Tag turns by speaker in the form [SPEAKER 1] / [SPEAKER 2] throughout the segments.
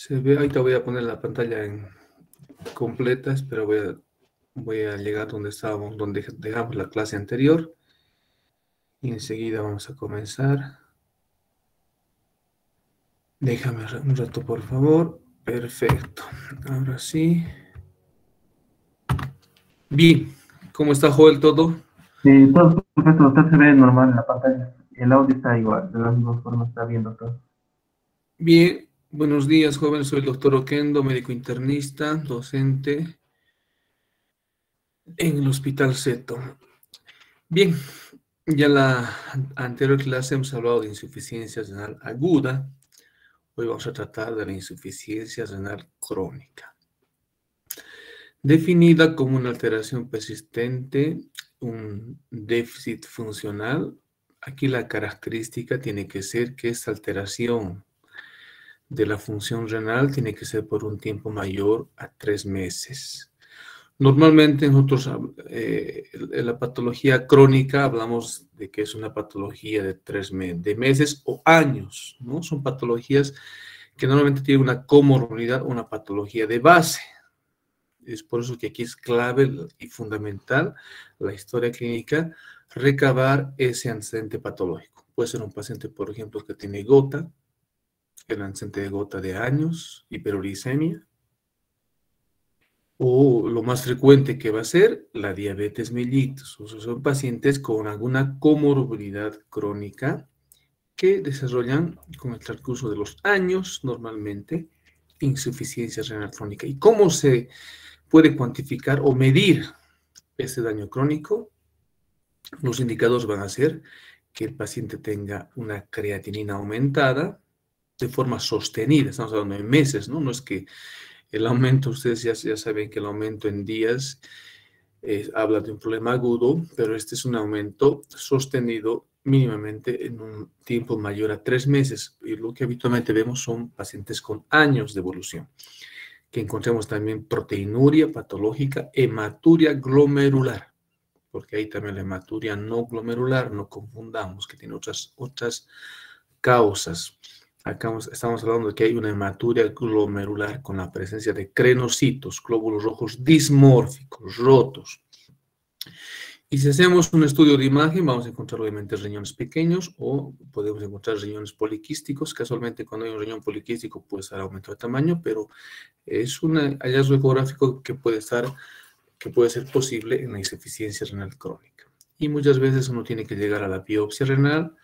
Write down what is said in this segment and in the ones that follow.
[SPEAKER 1] Se ve, ahorita voy a poner la pantalla en completa, pero voy a llegar donde estábamos, donde dejamos la clase anterior. Y enseguida vamos a comenzar. Déjame un rato, por favor. Perfecto. Ahora sí. Bien. ¿Cómo está, Joel, todo?
[SPEAKER 2] Todo perfecto, usted se ve normal en la pantalla. El audio está igual, de las mismas formas está viendo todo.
[SPEAKER 1] Bien. Buenos días, joven. Soy el doctor Oquendo, médico internista, docente en el Hospital Seto. Bien. Ya en la anterior clase hemos hablado de insuficiencia renal aguda. Hoy vamos a tratar de la insuficiencia renal crónica, definida como una alteración persistente, un déficit funcional. Aquí la característica tiene que ser que esta alteración de la función renal tiene que ser por un tiempo mayor a 3 meses. Normalmente nosotros, en la patología crónica, hablamos de que es una patología de meses o años, ¿no? Son patologías que normalmente tienen una comorbilidad o una patología de base. Es por eso que aquí es clave y fundamental la historia clínica, recabar ese antecedente patológico. Puede ser un paciente, por ejemplo, que tiene gota, el antecedente de gota de años, hiperuricemia, o lo más frecuente que va a ser la diabetes mellitus. O sea, son pacientes con alguna comorbilidad crónica que desarrollan con el transcurso de los años normalmente insuficiencia renal crónica. ¿Y cómo se puede cuantificar o medir este daño crónico? Los indicadores van a ser que el paciente tenga una creatinina aumentada de forma sostenida. Estamos hablando de meses, ¿no? No es que el aumento, ustedes ya saben que el aumento en días habla de un problema agudo, pero este es un aumento sostenido mínimamente en un tiempo mayor a 3 meses. Y lo que habitualmente vemos son pacientes con años de evolución, que encontramos también proteinuria patológica, hematuria glomerular, porque hay también la hematuria no glomerular, no confundamos, que tiene otras causas. Acá estamos hablando de que hay una hematuria glomerular con la presencia de crenocitos, glóbulos rojos dismórficos, rotos. Y si hacemos un estudio de imagen, vamos a encontrar obviamente riñones pequeños o podemos encontrar riñones poliquísticos. Casualmente, cuando hay un riñón poliquístico puede estar aumentado de tamaño, pero es un hallazgo ecográfico que puede ser posible en la insuficiencia renal crónica. Y muchas veces uno tiene que llegar a la biopsia renal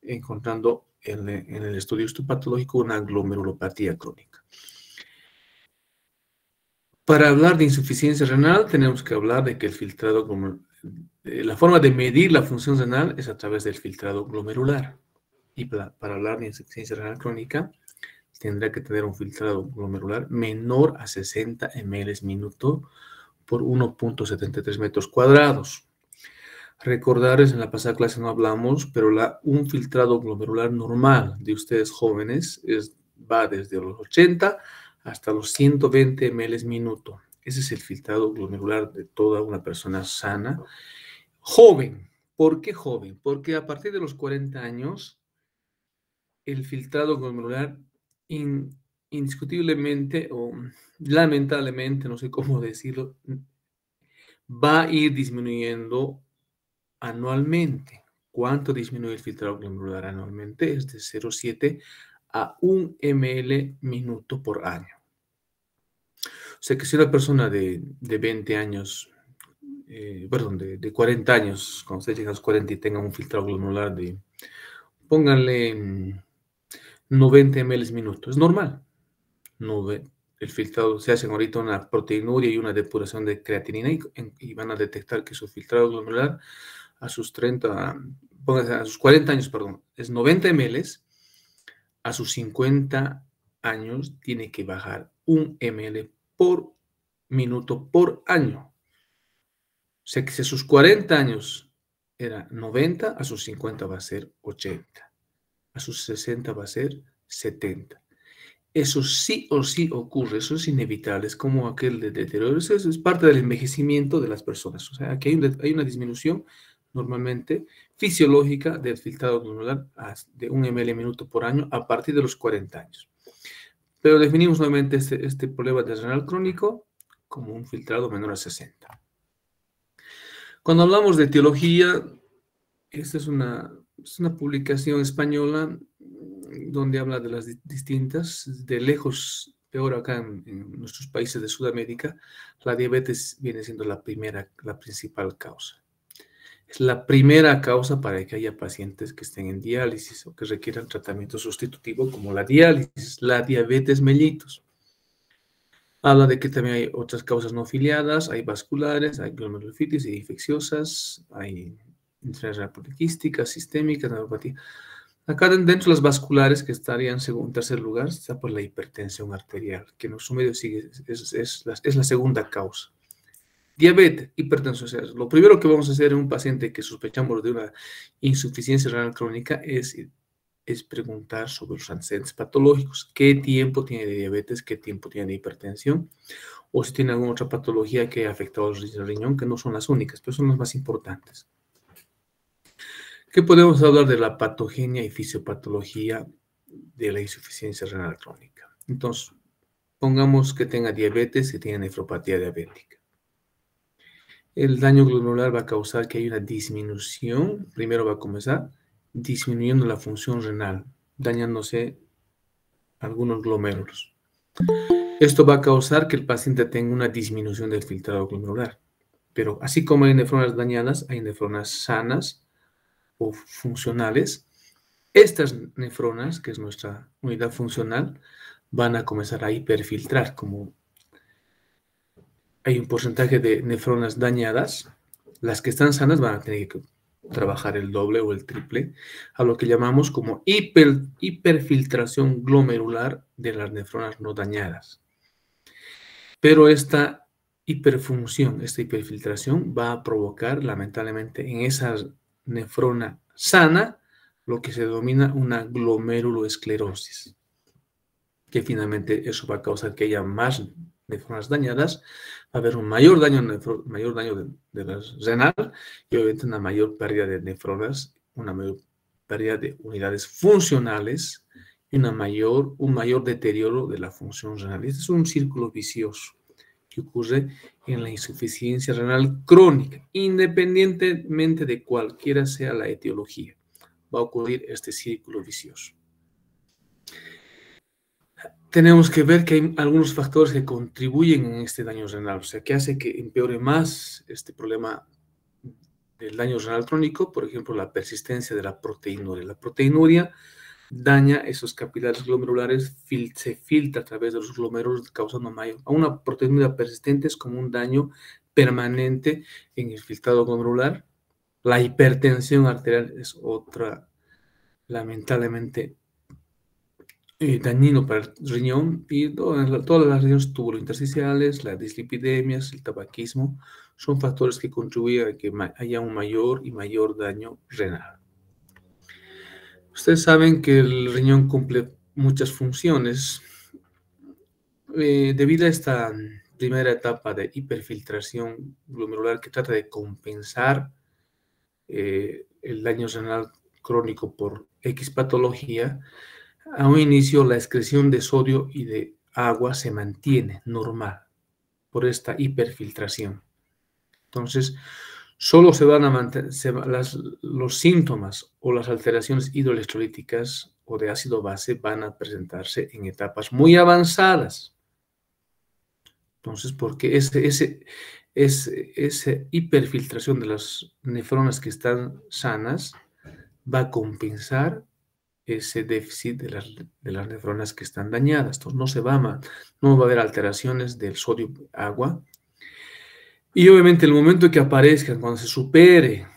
[SPEAKER 1] encontrando en el estudio histopatológico una glomerulopatía crónica. Para hablar de insuficiencia renal, tenemos que hablar de que el filtrado, la forma de medir la función renal es a través del filtrado glomerular. Y para hablar de insuficiencia renal crónica, tendrá que tener un filtrado glomerular menor a 60 ml minuto por 1.73 metros cuadrados. Recordarles, en la pasada clase no hablamos, pero un filtrado glomerular normal de ustedes jóvenes va desde los 80 hasta los 120 ml minuto. Ese es el filtrado glomerular de toda una persona sana. Joven. ¿Por qué joven? Porque a partir de los 40 años, el filtrado glomerular indiscutiblemente o lamentablemente, no sé cómo decirlo, va a ir disminuyendo anualmente. ¿Cuánto disminuye el filtrado glomerular anualmente? Es de 0,7 a 1 ml minuto por año. O sea que si una persona de 20 años, perdón, de 40 años, cuando usted llega a los 40 y tenga un filtrado glomerular de, pónganle 90 ml minuto, es normal. El filtrado, se hacen ahorita una proteinuria y una depuración de creatinina y van a detectar que su filtrado glomerular a sus 40 años, perdón, es 90 ml, a sus 50 años tiene que bajar 1 ml por minuto por año. O sea que si a sus 40 años era 90, a sus 50 va a ser 80, a sus 60 va a ser 70. Eso sí o sí ocurre, eso es inevitable, es como aquel de deterioro, eso es parte del envejecimiento de las personas. O sea, aquí hay una disminución normalmente fisiológica del filtrado glomerular de 1 ml minuto por año a partir de los 40 años. Pero definimos nuevamente este problema de renal crónico como un filtrado menor a 60. Cuando hablamos de etiología, esta es una publicación española donde habla de las distintas, de lejos, peor acá en nuestros países de Sudamérica, la diabetes viene siendo la principal causa. Es la primera causa para que haya pacientes que estén en diálisis o que requieran tratamiento sustitutivo como la diálisis, la diabetes mellitus. Habla de que también hay otras causas no afiliadas, hay vasculares, hay glomerulonephritis y infecciosas, hay enfermedades poliquísticas, sistémicas, neuropatía. Acá dentro de las vasculares, que estarían en tercer lugar, está por la hipertensión arterial, que en nuestro medio sigue, es la segunda causa. Diabetes, hipertensión. O sea, lo primero que vamos a hacer en un paciente que sospechamos de una insuficiencia renal crónica es preguntar sobre los antecedentes patológicos. ¿Qué tiempo tiene de diabetes? ¿Qué tiempo tiene de hipertensión? O si tiene alguna otra patología que ha afectado al riñón, que no son las únicas, pero son las más importantes. ¿Qué podemos hablar de la patogenia y fisiopatología de la insuficiencia renal crónica? Entonces, pongamos que tenga diabetes y tenga nefropatía diabética. El daño glomerular va a causar que haya una disminución. Primero va a comenzar disminuyendo la función renal, dañándose algunos glomérulos. Esto va a causar que el paciente tenga una disminución del filtrado glomerular. Pero así como hay nefronas dañadas, hay nefronas sanas o funcionales. Estas nefronas, que es nuestra unidad funcional, van a comenzar a hiperfiltrar. Como hay un porcentaje de nefronas dañadas, las que están sanas van a tener que trabajar el doble o el triple, a lo que llamamos como hiperfiltración glomerular de las nefronas no dañadas. Pero esta hiperfunción, esta hiperfiltración va a provocar, lamentablemente, en esa nefrona sana, lo que se denomina una glomeruloesclerosis, que finalmente eso va a causar que haya más nefronas dañadas, va a haber un mayor daño de la renal y obviamente una mayor pérdida de nefronas, una mayor pérdida de unidades funcionales y un mayor deterioro de la función renal. Este es un círculo vicioso que ocurre en la insuficiencia renal crónica, independientemente de cualquiera sea la etiología. Va a ocurrir este círculo vicioso. Tenemos que ver que hay algunos factores que contribuyen en este daño renal, o sea, que hace que empeore más este problema del daño renal crónico, por ejemplo, la persistencia de la proteinuria. La proteinuria daña esos capilares glomerulares, se filtra a través de los glomérulos causando mayor. A una proteinuria persistente es como un daño permanente en el filtrado glomerular. La hipertensión arterial es otra, lamentablemente, dañino para el riñón y todas las regiones tubulointersticiales, las dislipidemias, el tabaquismo, son factores que contribuyen a que haya un mayor y mayor daño renal. Ustedes saben que el riñón cumple muchas funciones. Debido a esta primera etapa de hiperfiltración glomerular que trata de compensar el daño renal crónico por X patología, a un inicio la excreción de sodio y de agua se mantiene normal por esta hiperfiltración. Entonces, solo se van a mantener los síntomas o las alteraciones hidroelectrolíticas o de ácido base van a presentarse en etapas muy avanzadas. Entonces, porque esa hiperfiltración de las nefronas que están sanas va a compensar ese déficit de las nefronas que están dañadas. Entonces, no va a haber alteraciones del sodio-agua. Y obviamente el momento que aparezcan, cuando se supere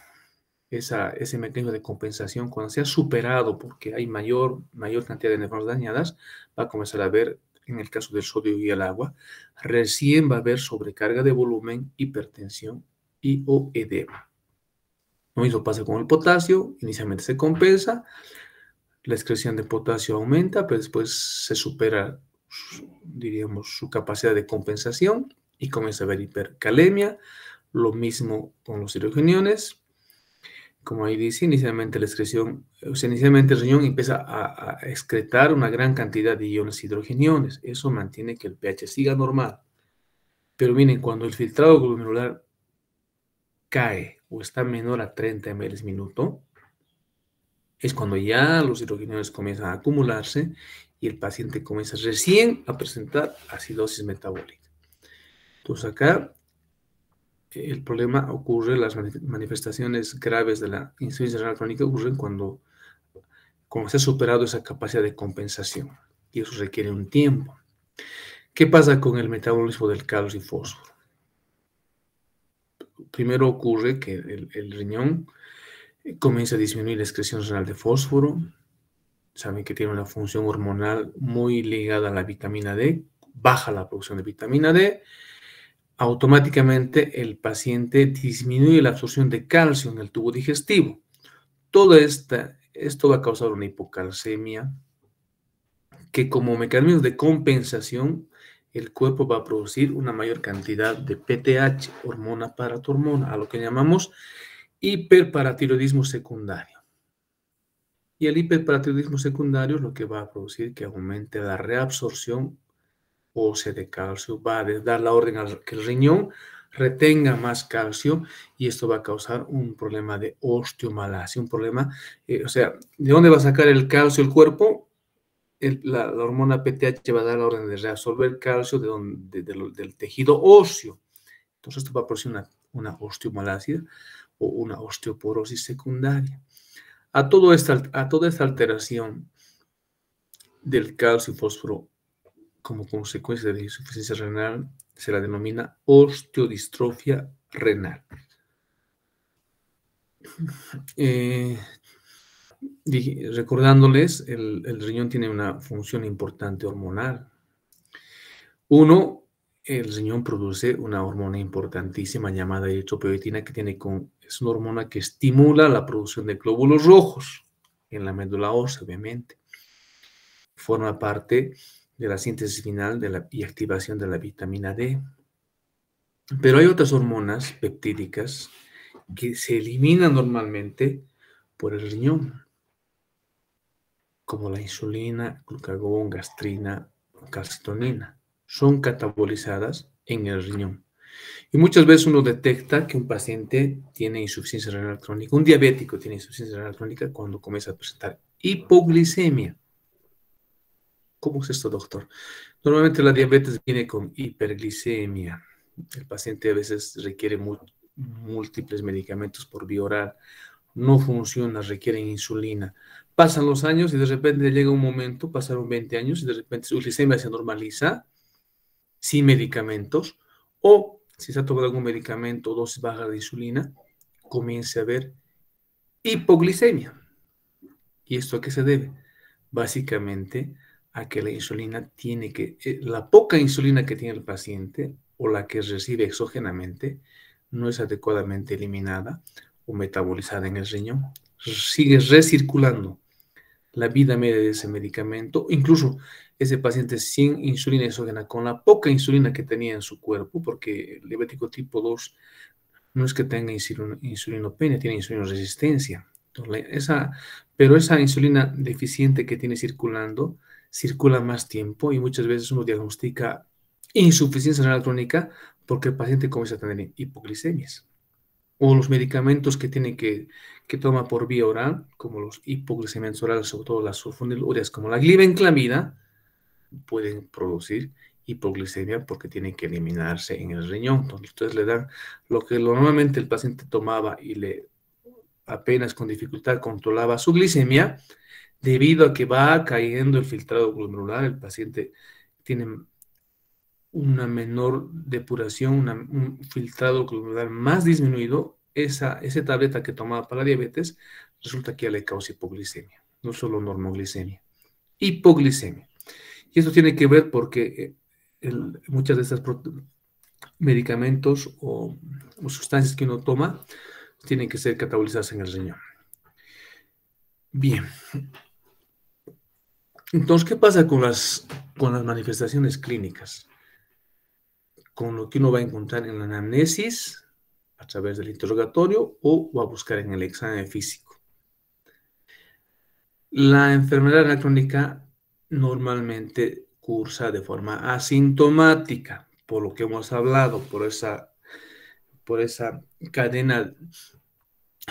[SPEAKER 1] ese mecanismo de compensación, cuando sea superado porque hay mayor cantidad de nefronas dañadas, va a comenzar a haber, en el caso del sodio y el agua, recién va a haber sobrecarga de volumen, hipertensión o edema. Lo mismo pasa con el potasio, inicialmente se compensa, la excreción de potasio aumenta, pero después se supera, diríamos, su capacidad de compensación y comienza a haber hipercalemia. Lo mismo con los hidrogeniones. Como ahí dice, inicialmente la excreción, o sea, inicialmente el riñón empieza a excretar una gran cantidad de iones hidrogeniones. Eso mantiene que el pH siga normal. Pero miren, cuando el filtrado glomerular cae o está menor a 30 ml minuto, es cuando ya los hidrogeniones comienzan a acumularse y el paciente comienza recién a presentar acidosis metabólica. Entonces acá el problema ocurre, las manifestaciones graves de la insuficiencia renal crónica ocurren cuando se ha superado esa capacidad de compensación y eso requiere un tiempo. ¿Qué pasa con el metabolismo del calcio y fósforo? Primero ocurre que el riñón comienza a disminuir la excreción renal de fósforo. Saben que tiene una función hormonal muy ligada a la vitamina D, baja la producción de vitamina D, automáticamente el paciente disminuye la absorción de calcio en el tubo digestivo. Todo esto va a causar una hipocalcemia que como mecanismo de compensación el cuerpo va a producir una mayor cantidad de PTH, hormona paratormona, a lo que llamamos hiperparatiroidismo secundario. Y el hiperparatiroidismo secundario lo que va a producir que aumente la reabsorción ósea de calcio, va a dar la orden a que el riñón retenga más calcio y esto va a causar un problema de osteomalacia, un problema, o sea, ¿de dónde va a sacar el calcio el cuerpo? La hormona PTH va a dar la orden de reabsorber calcio del tejido óseo. Entonces esto va a producir una osteomalacia o una osteoporosis secundaria. A toda esta alteración del calcio y fósforo como consecuencia de insuficiencia renal se la denomina osteodistrofia renal. Recordándoles, el riñón tiene una función importante hormonal. Uno, el riñón produce una hormona importantísima llamada eritropoyetina es una hormona que estimula la producción de glóbulos rojos en la médula ósea, obviamente. Forma parte de la síntesis final y activación de la vitamina D. Pero hay otras hormonas peptídicas que se eliminan normalmente por el riñón, como la insulina, glucagón, gastrina, calcitonina. Son catabolizadas en el riñón. Y muchas veces uno detecta que un paciente tiene insuficiencia renal crónica, un diabético tiene insuficiencia renal crónica cuando comienza a presentar hipoglicemia. ¿Cómo es esto, doctor? Normalmente la diabetes viene con hiperglicemia. El paciente a veces requiere múltiples medicamentos por vía oral. No funciona, requieren insulina. Pasan los años y de repente llega un momento, pasaron 20 años y de repente su glicemia se normaliza sin medicamentos o si se ha tomado algún medicamento o dosis baja de insulina, comienza a haber hipoglicemia. ¿Y esto a qué se debe? Básicamente a que la insulina la poca insulina que tiene el paciente o la que recibe exógenamente no es adecuadamente eliminada o metabolizada en el riñón. Sigue recirculando la vida media de ese medicamento, incluso ese paciente sin insulina exógena, con la poca insulina que tenía en su cuerpo, porque el diabético tipo 2 no es que tenga insulinopenia, tiene insulinoresistencia. Pero esa insulina deficiente que tiene circula más tiempo y muchas veces uno diagnostica insuficiencia renal crónica porque el paciente comienza a tener hipoglicemias. O los medicamentos que toma por vía oral, como los hipoglicemiantes orales, sobre todo las sulfonilureas, como la glibenclamida, pueden producir hipoglicemia porque tienen que eliminarse en el riñón. Entonces, ustedes le dan lo que normalmente el paciente tomaba y apenas con dificultad controlaba su glicemia, debido a que va cayendo el filtrado glomerular, el paciente tiene una menor depuración, un filtrado glomerular más disminuido, esa tableta que tomaba para la diabetes, resulta que ya le causa hipoglicemia, no solo normoglicemia, hipoglicemia. Y esto tiene que ver porque muchas de estas medicamentos o sustancias que uno toma tienen que ser catabolizadas en el riñón. Bien. Entonces, ¿qué pasa con las manifestaciones clínicas? Con lo que uno va a encontrar en la anamnesis, a través del interrogatorio o va a buscar en el examen físico. La enfermedad renal crónica normalmente cursa de forma asintomática, por lo que hemos hablado, por esa cadena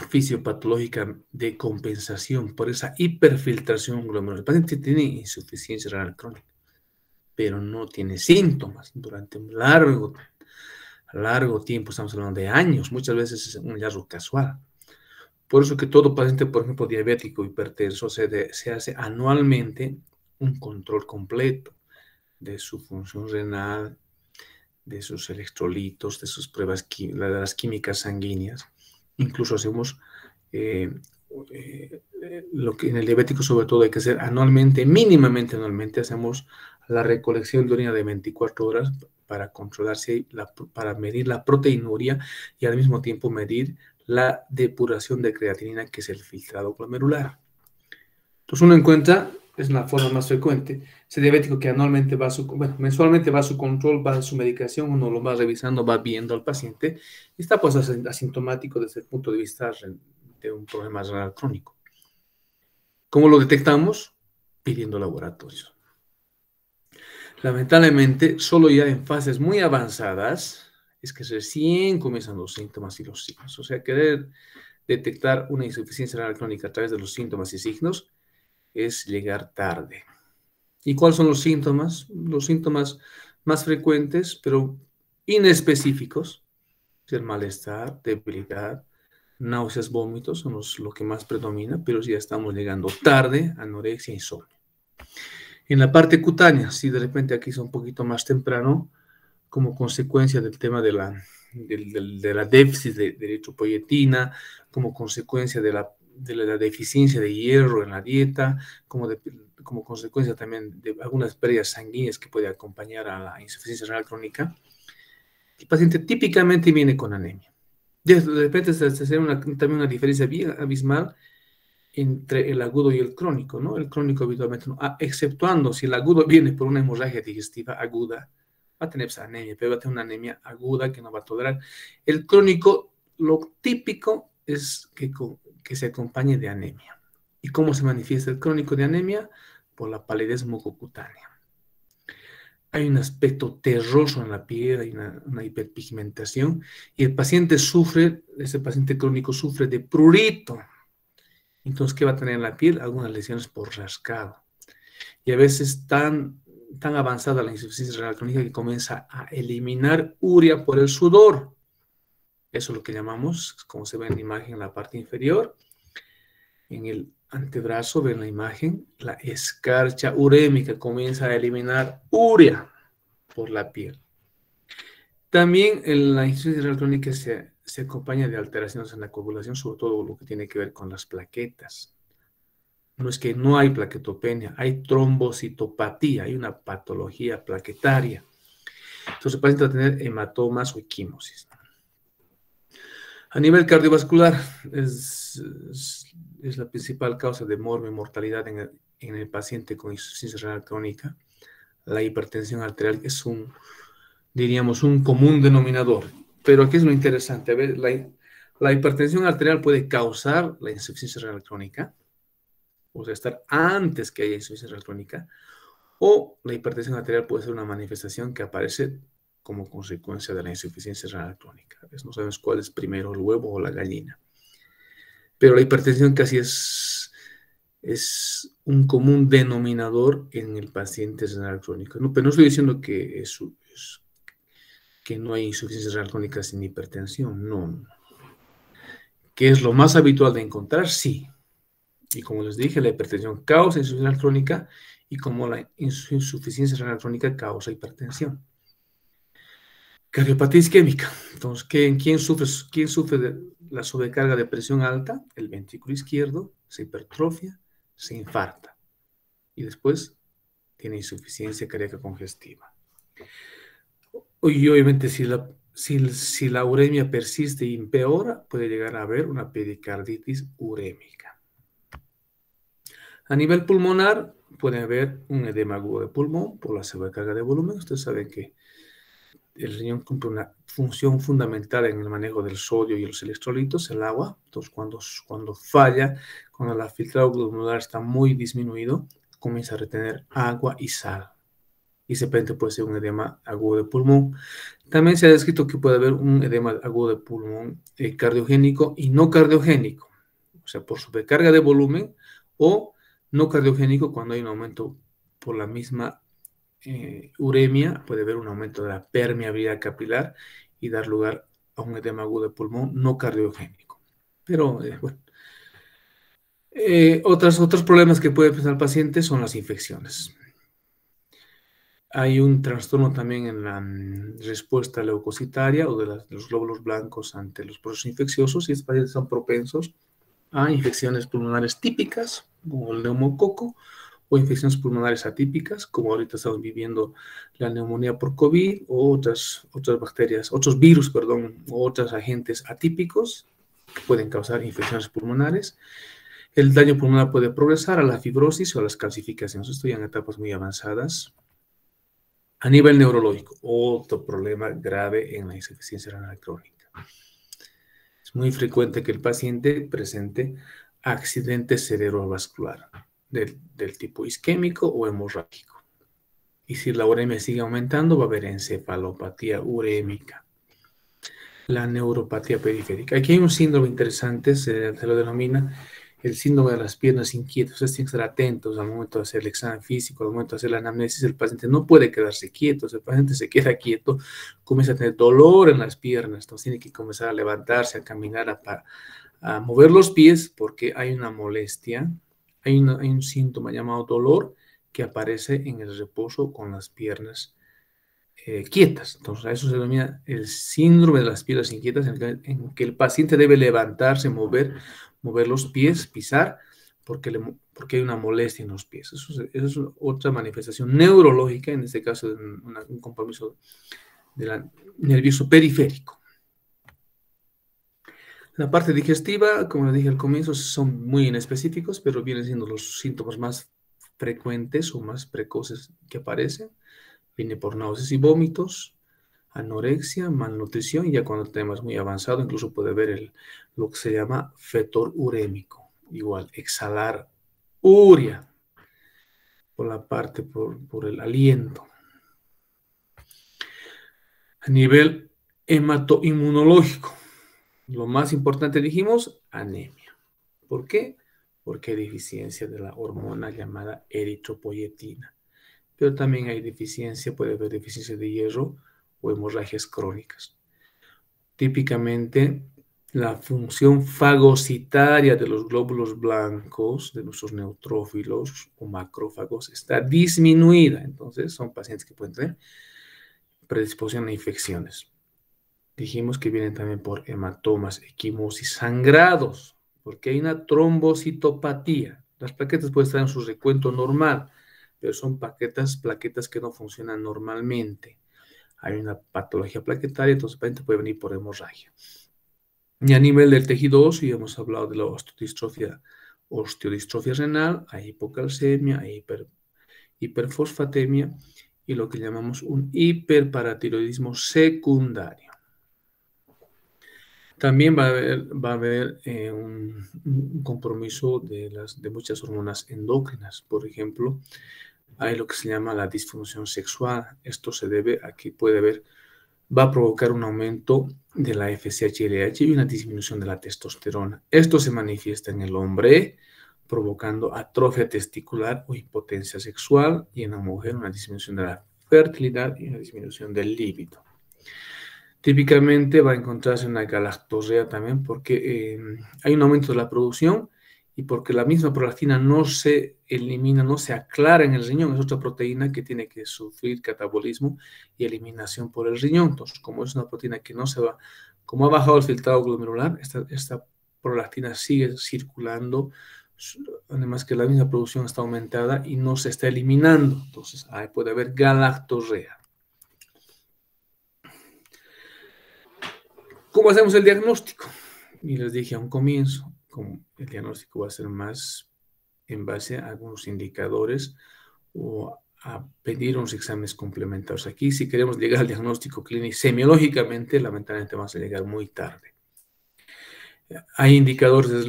[SPEAKER 1] fisiopatológica de compensación, por esa hiperfiltración glomerular. El paciente tiene insuficiencia renal crónica, pero no tiene síntomas durante un largo tiempo, estamos hablando de años, muchas veces es un hallazgo casual. Por eso que todo paciente, por ejemplo, diabético, hipertenso, se hace anualmente un control completo de su función renal, de sus electrolitos, de sus pruebas, de las químicas sanguíneas. Incluso hacemos lo que en el diabético sobre todo hay que hacer anualmente, mínimamente anualmente, hacemos la recolección de orina de 24 horas para controlar para medir la proteinuria y al mismo tiempo medir la depuración de creatinina, que es el filtrado glomerular. Entonces uno encuentra, es la forma más frecuente, ese diabético que anualmente mensualmente va a su control, va a su medicación, uno lo va revisando, va viendo al paciente, y está pues asintomático desde el punto de vista de un problema renal crónico. ¿Cómo lo detectamos? Pidiendo laboratorios. Lamentablemente, solo ya en fases muy avanzadas es que recién comienzan los síntomas y los signos. O sea, querer detectar una insuficiencia renal crónica a través de los síntomas y signos es llegar tarde. ¿Y cuáles son los síntomas? Los síntomas más frecuentes, pero inespecíficos, el malestar, debilidad, náuseas, vómitos, son lo que más predomina, pero ya estamos llegando tarde, anorexia, insomnio. En la parte cutánea, si de repente aquí es un poquito más temprano, como consecuencia del tema de la déficit de eritropoyetina, como consecuencia de la deficiencia de hierro en la dieta, como consecuencia también de algunas pérdidas sanguíneas que puede acompañar a la insuficiencia renal crónica, el paciente típicamente viene con anemia. De repente se hace también una diferencia bien abismal entre el agudo y el crónico, ¿no? El crónico habitualmente no, exceptuando si el agudo viene por una hemorragia digestiva aguda, va a tener anemia, pero va a tener una anemia aguda que no va a tolerar. El crónico, lo típico es que se acompañe de anemia. ¿Y cómo se manifiesta el crónico de anemia? Por la palidez mucocutánea. Hay un aspecto terroso en la piel, hay una hiperpigmentación, y el paciente ese paciente crónico sufre de prurito. Entonces, ¿qué va a tener en la piel? Algunas lesiones por rascado. Y a veces tan avanzada la insuficiencia renal crónica que comienza a eliminar urea por el sudor. Eso es lo que llamamos, como se ve en la imagen en la parte inferior, en el antebrazo, ven la imagen, la escarcha urémica comienza a eliminar urea por la piel. También la insuficiencia renal crónica se acompaña de alteraciones en la coagulación, sobre todo lo que tiene que ver con las plaquetas. No es que no hay plaquetopenia, hay trombocitopatía, hay una patología plaquetaria. Entonces el paciente va a tener hematomas o equimosis. A nivel cardiovascular, es la principal causa de mortalidad en el paciente con insuficiencia renal crónica. La hipertensión arterial es diríamos, un común denominador. Pero aquí es lo interesante. A ver, la hipertensión arterial puede causar la insuficiencia renal crónica, o sea, estar antes que haya insuficiencia renal crónica, o la hipertensión arterial puede ser una manifestación que aparece como consecuencia de la insuficiencia renal crónica. No sabemos cuál es primero, el huevo o la gallina. Pero la hipertensión casi es un común denominador en el paciente renal crónico. No, pero no estoy diciendo que no hay insuficiencia renal crónica sin hipertensión, no. ¿Qué es lo más habitual de encontrar? Sí. Y como les dije, la hipertensión causa insuficiencia renal crónica y como la insuficiencia renal crónica causa hipertensión. Cardiopatía isquémica. Entonces, ¿quién sufre de la sobrecarga de presión alta? El ventrículo izquierdo se hipertrofia, se infarta y después tiene insuficiencia cardíaca congestiva. Y obviamente si la uremia persiste y empeora, puede llegar a haber una pericarditis urémica. A nivel pulmonar, puede haber un edema agudo de pulmón por la sobrecarga de volumen. Ustedes saben que el riñón cumple una función fundamental en el manejo del sodio y los electrolitos, el agua. Entonces, cuando falla, cuando el filtrado glomerular está muy disminuido, comienza a retener agua y sal. Y se puede ser un edema agudo de pulmón. También se ha descrito que puede haber un edema agudo de pulmón cardiogénico y no cardiogénico, o sea, por sobrecarga de volumen, o no cardiogénico cuando hay un aumento por la misma uremia, puede haber un aumento de la permeabilidad capilar y dar lugar a un edema agudo de pulmón no cardiogénico. Pero, bueno. Otros problemas que puede presentar el paciente son las infecciones. Hay un trastorno también en la respuesta leucocitaria o de los glóbulos blancos ante los procesos infecciosos, y estos pacientes son propensos a infecciones pulmonares típicas, como el neumococo, o infecciones pulmonares atípicas, como ahorita estamos viviendo la neumonía por COVID, o otras bacterias, otros virus, perdón, o otros agentes atípicos que pueden causar infecciones pulmonares. El daño pulmonar puede progresar a la fibrosis o a las calcificaciones. Esto ya en etapas muy avanzadas. A nivel neurológico, otro problema grave en la insuficiencia renal crónica. Es muy frecuente que el paciente presente accidente cerebrovascular del tipo isquémico o hemorrágico. Y si la uremia sigue aumentando, va a haber encefalopatía urémica. La neuropatía periférica. Aquí hay un síndrome interesante, se lo denomina el síndrome de las piernas inquietas. Ustedes tienen que estar atentos al momento de hacer el examen físico, al momento de hacer la anamnesis. El paciente no puede quedarse quieto. Si el paciente se queda quieto, comienza a tener dolor en las piernas. Entonces tiene que comenzar a levantarse, a caminar, a mover los pies, porque hay una molestia, hay un síntoma llamado dolor que aparece en el reposo con las piernas quietas. Entonces, a eso se denomina el síndrome de las piernas inquietas, en que el paciente debe levantarse, mover los pies, pisar, porque hay una molestia en los pies. Eso es otra manifestación neurológica, en este caso, un compromiso del nervioso periférico. La parte digestiva, como les dije al comienzo, son muy inespecíficos, pero vienen siendo los síntomas más frecuentes o más precoces que aparecen. Viene por náuseas y vómitos, anorexia, malnutrición, y ya cuando el tema es muy avanzado, incluso puede haber lo que se llama fetor urémico. Igual, exhalar urea por el aliento. A nivel hematoinmunológico, lo más importante dijimos, anemia. ¿Por qué? Porque hay deficiencia de la hormona llamada eritropoyetina. Pero también hay deficiencia, puede haber deficiencia de hierro o hemorragias crónicas. Típicamente, la función fagocitaria de los glóbulos blancos, de nuestros neutrófilos o macrófagos, está disminuida. Entonces, son pacientes que pueden tener predisposición a infecciones. Dijimos que vienen también por hematomas, equimosis, sangrados, porque hay una trombocitopatía. Las plaquetas pueden estar en su recuento normal, pero son plaquetas que no funcionan normalmente. Hay una patología plaquetaria, entonces el paciente puede venir por hemorragia. Y a nivel del tejido óseo, ya hemos hablado de la osteodistrofia renal, hay hipocalcemia, hay hiperfosfatemia y lo que llamamos un hiperparatiroidismo secundario. También va a haber un compromiso de muchas hormonas endócrinas. Por ejemplo, hay lo que se llama la disfunción sexual. Esto se debe a que va a provocar un aumento de la FSH-LH y una disminución de la testosterona. Esto se manifiesta en el hombre, provocando atrofia testicular o impotencia sexual, y en la mujer una disminución de la fertilidad y una disminución del líbido. Típicamente va a encontrarse una galactorrea también porque hay un aumento de la producción y porque la misma prolactina no se elimina, no se aclara en el riñón. Es otra proteína que tiene que sufrir catabolismo y eliminación por el riñón. Entonces, como es una proteína que no se va, como ha bajado el filtrado glomerular, esta prolactina sigue circulando, además que la misma producción está aumentada y no se está eliminando. Entonces, ahí puede haber galactorrea. ¿Cómo hacemos el diagnóstico? Y les dije a un comienzo, como el diagnóstico va a ser más en base a algunos indicadores o a pedir unos exámenes complementarios. Aquí, si queremos llegar al diagnóstico clínico, semiológicamente, lamentablemente vamos a llegar muy tarde. Hay indicadores de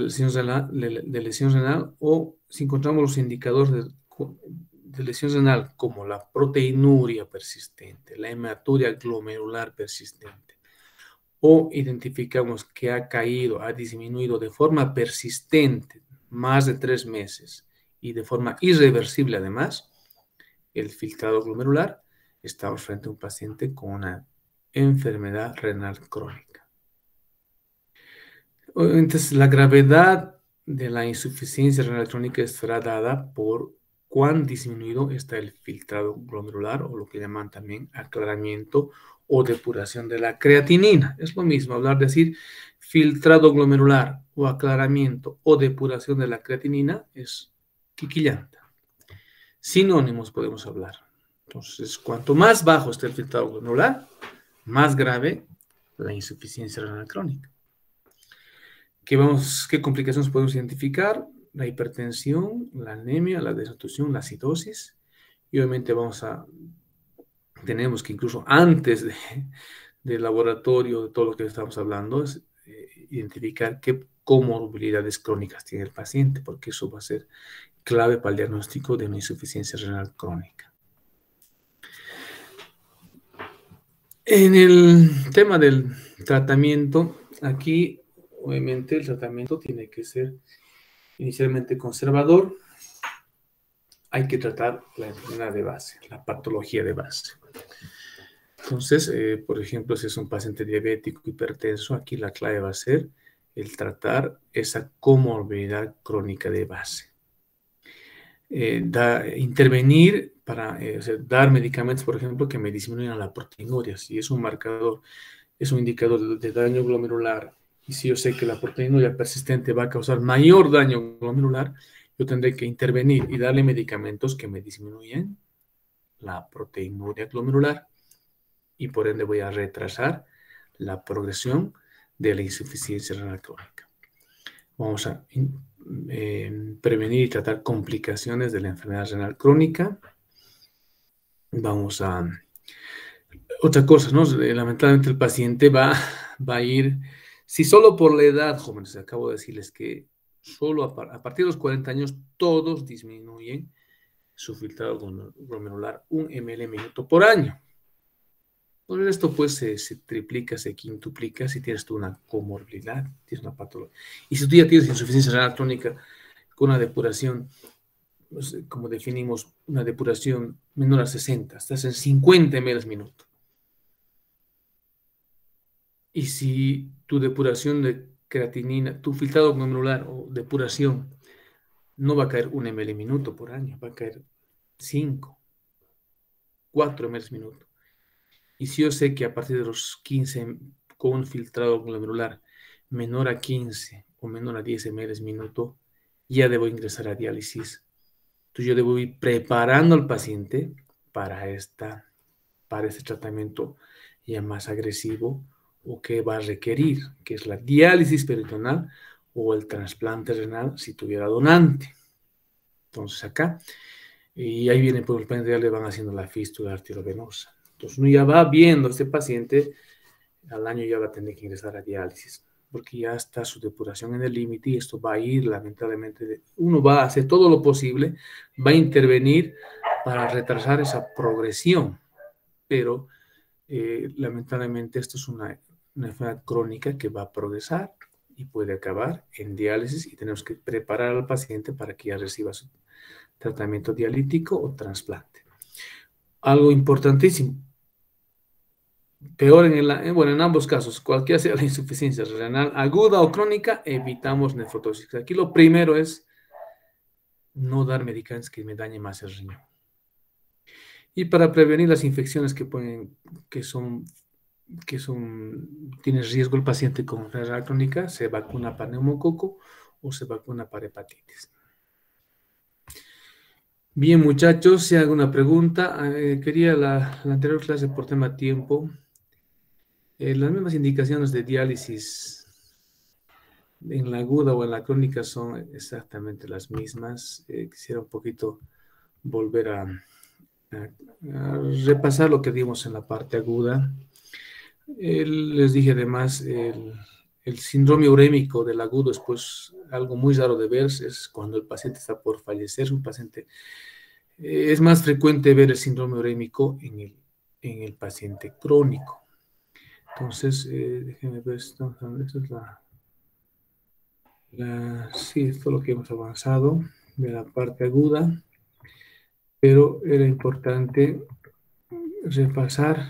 [SPEAKER 1] lesión renal, o si encontramos los indicadores de lesión renal como la proteinuria persistente, la hematuria glomerular persistente, o identificamos que ha caído, ha disminuido de forma persistente más de 3 meses y de forma irreversible además, el filtrado glomerular, estamos frente a un paciente con una enfermedad renal crónica. Entonces, la gravedad de la insuficiencia renal crónica estará dada por cuán disminuido está el filtrado glomerular, o lo que llaman también aclaramiento o depuración de la creatinina. Es lo mismo decir filtrado glomerular o aclaramiento o depuración de la creatinina, es quiquillanta. Sinónimos podemos hablar. Entonces, cuanto más bajo esté el filtrado glomerular, más grave la insuficiencia renal crónica. ¿Qué complicaciones podemos identificar? La hipertensión, la anemia, la desnutrición, la acidosis. Y obviamente tenemos que incluso antes del laboratorio, de todo lo que estamos hablando, es identificar qué comorbilidades crónicas tiene el paciente, porque eso va a ser clave para el diagnóstico de una insuficiencia renal crónica. En el tema del tratamiento, aquí obviamente el tratamiento tiene que ser inicialmente conservador. Hay que tratar la enfermedad de base, la patología de base. Entonces, por ejemplo, si es un paciente diabético hipertenso, aquí la clave va a ser el tratar esa comorbilidad crónica de base. Intervenir para dar medicamentos, por ejemplo, que me disminuyan la proteinuria. Si es un marcador, es un indicador de daño glomerular, y si yo sé que la proteinuria persistente va a causar mayor daño glomerular, yo tendré que intervenir y darle medicamentos que me disminuyen la proteinuria glomerular, y por ende voy a retrasar la progresión de la insuficiencia renal crónica. Vamos a prevenir y tratar complicaciones de la enfermedad renal crónica. Otra cosa, ¿no? Lamentablemente el paciente va a ir, si solo por la edad, jóvenes, acabo de decirles que solo a partir de los 40 años todos disminuyen su filtrado glomerular 1 ml minuto por año. Por esto pues se triplica, se quintuplica si tienes tú una comorbilidad, tienes una patología. Y si tú ya tienes insuficiencia renal crónica con una depuración, pues, como definimos, una depuración menor a 60, estás en 50 ml minuto. Y si tu depuración de creatinina, tu filtrado glomerular o depuración, no va a caer 1 ml minuto por año, va a caer 5, 4 ml minuto. Y si yo sé que a partir de los 15 con un filtrado glomerular menor a 15 o menor a 10 ml minuto, ya debo ingresar a diálisis. Entonces yo debo ir preparando al paciente para este tratamiento ya más agresivo, o que va a requerir, que es la diálisis peritoneal o el trasplante renal si tuviera donante. Entonces acá, y ahí viene, por el paciente ya le van haciendo la fístula arteriovenosa. Entonces uno ya va viendo a este paciente, al año ya va a tener que ingresar a diálisis, porque ya está su depuración en el límite, y esto va a ir, lamentablemente, uno va a hacer todo lo posible, va a intervenir para retrasar esa progresión, pero lamentablemente esto es una enfermedad crónica que va a progresar y puede acabar en diálisis, y tenemos que preparar al paciente para que ya reciba su tratamiento dialítico o trasplante. Algo importantísimo, peor en ambos casos, cualquiera sea la insuficiencia renal aguda o crónica, evitamos nefrotoxicidad. Aquí lo primero es no dar medicamentos que me dañen más el riñón. Y para prevenir las infecciones que tiene riesgo el paciente con enfermedad crónica, se vacuna para neumococo o se vacuna para hepatitis. Bien, muchachos, si hay alguna pregunta, quería la anterior clase por tema tiempo. Las mismas indicaciones de diálisis en la aguda o en la crónica son exactamente las mismas. Quisiera un poquito volver repasar lo que dimos en la parte aguda. Les dije además, el síndrome urémico del agudo es pues algo muy raro de ver, es cuando el paciente está por fallecer, un paciente, es más frecuente ver el síndrome urémico en el paciente crónico. Entonces, déjenme ver esto, esta es sí, esto es lo que hemos avanzado de la parte aguda, pero era importante repasar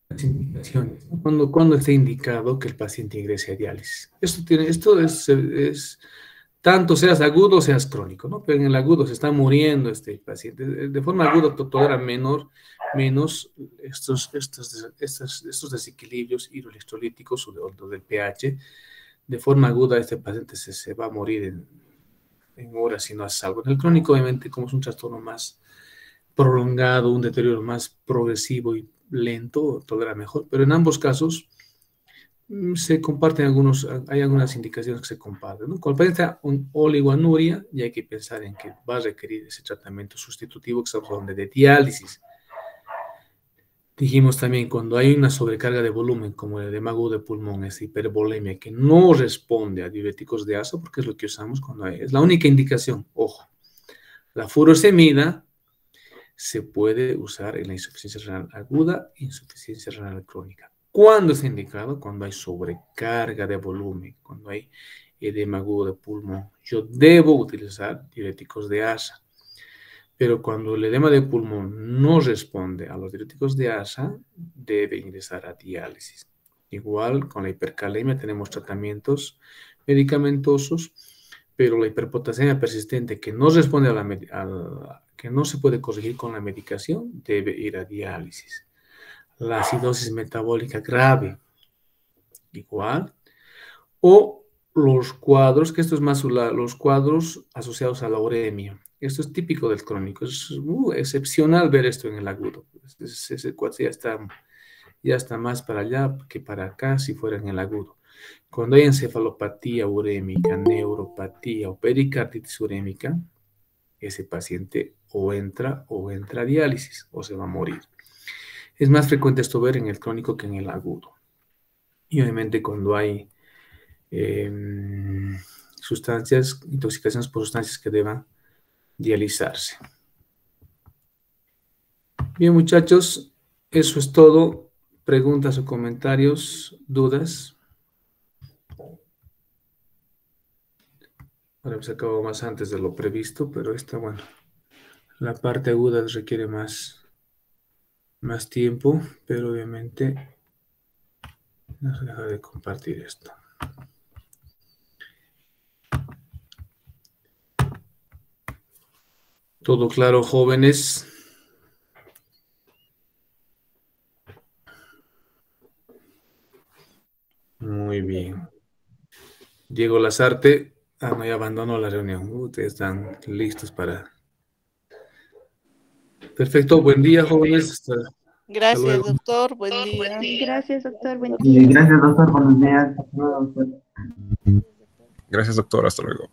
[SPEAKER 1] las indicaciones, ¿no? Cuando está indicado que el paciente ingrese a diálisis. Esto es tanto seas agudo o seas crónico, ¿no? Pero en el agudo se está muriendo este paciente. De forma aguda tolera menos estos desequilibrios hidroelectrolíticos o del pH. De forma aguda este paciente se va a morir en horas si no hace algo. En el crónico, obviamente, como es un trastorno más prolongado, un deterioro más progresivo y lento, tolera mejor, pero en ambos casos se comparten hay algunas indicaciones que se comparten, ¿no? Cuando presenta un oligoanuria, ya hay que pensar en que va a requerir ese tratamiento sustitutivo que estamos hablando de diálisis. Dijimos también, cuando hay una sobrecarga de volumen, como el edema agudo de pulmón, esa hipervolemia que no responde a diuréticos de ASA, porque es lo que usamos cuando es la única indicación, ojo, la furosemida se puede usar en la insuficiencia renal aguda e insuficiencia renal crónica. ¿Cuándo es indicado? Cuando hay sobrecarga de volumen, cuando hay edema agudo de pulmón. Yo debo utilizar diuréticos de ASA, pero cuando el edema de pulmón no responde a los diuréticos de ASA, debe ingresar a diálisis. Igual con la hipercalemia tenemos tratamientos medicamentosos, pero la hiperpotasemia persistente que no responde que no se puede corregir con la medicación, debe ir a diálisis. La acidosis metabólica grave, igual. O los cuadros, que esto es más los cuadros asociados a la uremia. Esto es típico del crónico. Es excepcional ver esto en el agudo. Ese cuadro ya está más para allá que para acá si fuera en el agudo. Cuando hay encefalopatía urémica, neuropatía o pericarditis urémica, ese paciente o entra a diálisis o se va a morir. Es más frecuente esto ver en el crónico que en el agudo. Y obviamente cuando hay intoxicaciones por sustancias que deban dializarse. Bien, muchachos, eso es todo. ¿Preguntas o comentarios? ¿Dudas? Ahora se acabó más antes de lo previsto, pero bueno, la parte aguda requiere más tiempo, pero obviamente no se deja de compartir esto. ¿Todo claro, jóvenes? Muy bien. Diego Lazarte, no, ya abandonó la reunión. Ustedes están listos para... Perfecto, buen día, jóvenes. Hasta
[SPEAKER 3] Gracias,
[SPEAKER 1] luego.
[SPEAKER 3] doctor. Buen día.
[SPEAKER 4] Gracias, doctor. Buen día.
[SPEAKER 2] Gracias, doctor. Buenos días. Hasta luego, doctor.
[SPEAKER 5] Gracias, doctor. Hasta luego.